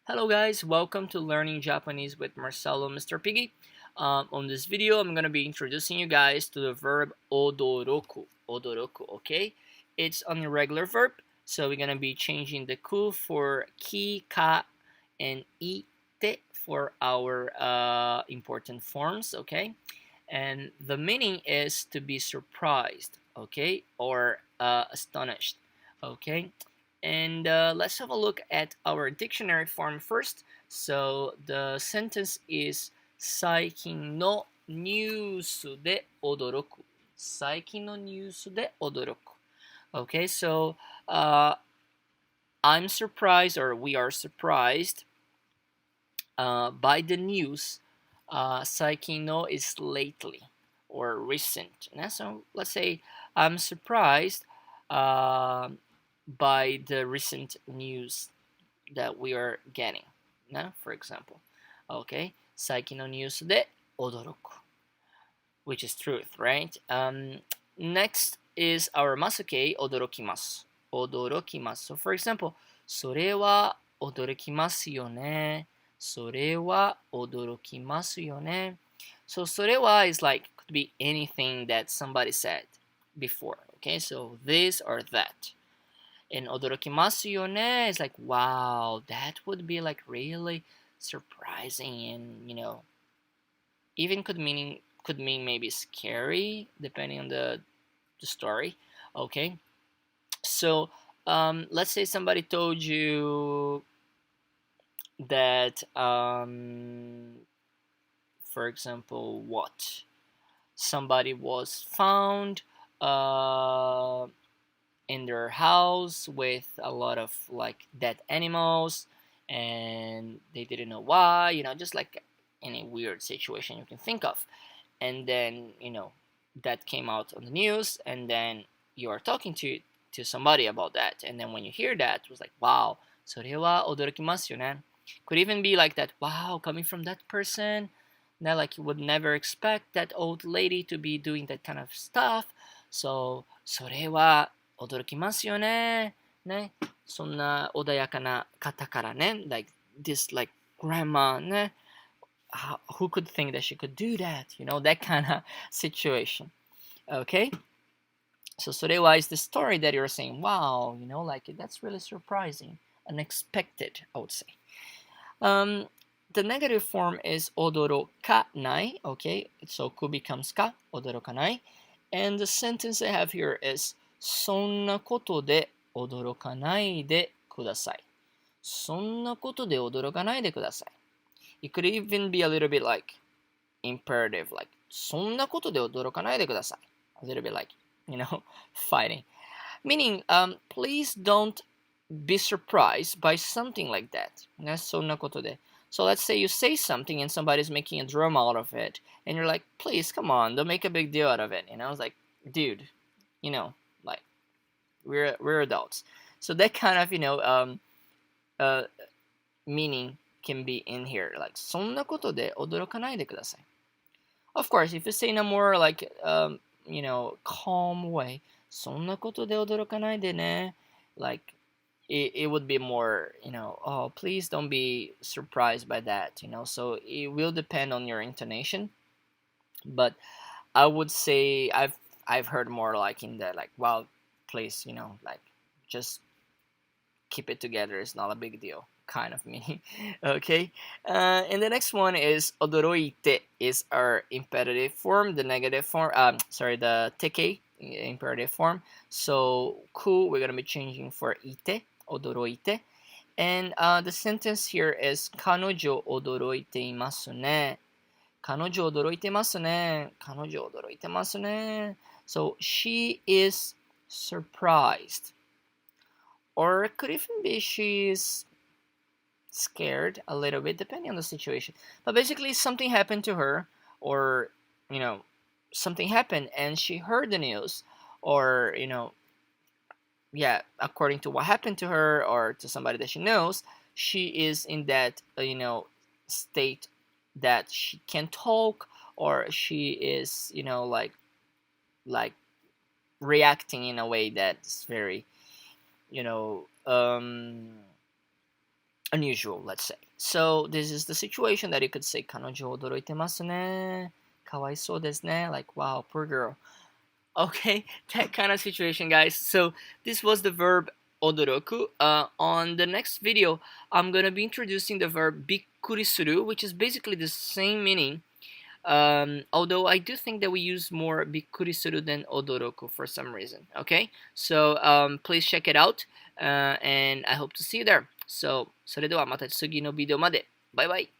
Hello guys, welcome to Learning Japanese with Marcelo, Mr. Piggy. On this video, I'm going to be introducing you guys to the verb odoroku. Odoroku, okay? It's an irregular verb, so we're going to be changing the ku for ki, ka, and ite for our important forms, okay? And the meaning is to be surprised, okay? Or astonished, okay? And let's have a look at our dictionary form first. So the sentence is 最近のニュースで驚く。最近のニュースで驚く。Okay, so I'm surprised, or we are surprised by the news. 最近の is lately or recent. So let's say I'm surprised by the recent news that we are getting. For example, okay, 最近のニュースで驚く, which is truth, right? Next is our masuke, 驚きます。驚きます. So for example, それは驚きますよね。それは驚きますよね. So それは is like, could be anything that somebody said before, okay? So this or that. And 驚きますよね is like, wow, that would be like really surprising and, even could mean maybe scary depending on the story. Okay, so let's say somebody told you that for example, what somebody was found in their house with a lot of like dead animals, and they didn't know why, just like any weird situation you can think of. And then that came out on the news, and then you are talking to somebody about that, and then when you hear that, it was like, wow, それは驚きますよね. Could even be like that, wow, coming from that person, that like you would never expect that old lady to be doing that kind of stuff. So それは驚きますよね。ね。そんな穏やかな方からね。Like this like grandma ね。Who could think that she could do that? That kind of situation. Okay? So それは is the story that you're saying, wow, like that's really surprising. Unexpected, I would say. The negative form is 驚かない. Okay? So く becomes か. 驚かない. And the sentence I have here is そんなことで驚かないでください。そんなことで驚かないでください。It could even be a little bit like imperative, like そんなことで驚かないでください。A little bit like, fighting. Meaning, please don't be surprised by something like that. ね、そんなことで。So let's say you say something and somebody's making a drama out of it, and you're like, please, come on, don't make a big deal out of it. It's like, dude, like we're adults. So that kind of meaning can be in here, like そんなことで驚かないでください. Of course, if you say in a more like calm way, そんなことで驚かないでね, like it would be more, oh, please don't be surprised by that, so it will depend on your intonation. But I would say I've heard more like in the like, wow, please, like just keep it together, it's not a big deal kind of meaning. Okay, and the next one is 驚いて is our imperative form, the negative form, the teke imperative form. So ku we're gonna be changing for ite, 驚いて. And the sentence here is 彼女驚いていますね。彼女驚いてますね。彼女驚いてますね。So she is surprised. Or it could even be she's scared a little bit, depending on the situation. But basically, something happened to her, or, something happened and she heard the news, or, according to what happened to her or to somebody that she knows, she is in that, state that she can talk, or she is, like reacting in a way that's very, you know, um, unusual, let's say. So this is the situation that you could say 彼女驚いてますね。かわいそうですね。Like, wow, poor girl. Okay, that kind of situation, guys. So this was the verb odoroku. On the next video, I'm gonna be introducing the verb bikkuri suru, which is basically the same meaning. Although I do think that we use more bikkuri suru than odoroku for some reason. Okay, so please check it out, and I hope to see you there. So それではまた次のビデオまで。バイバイ。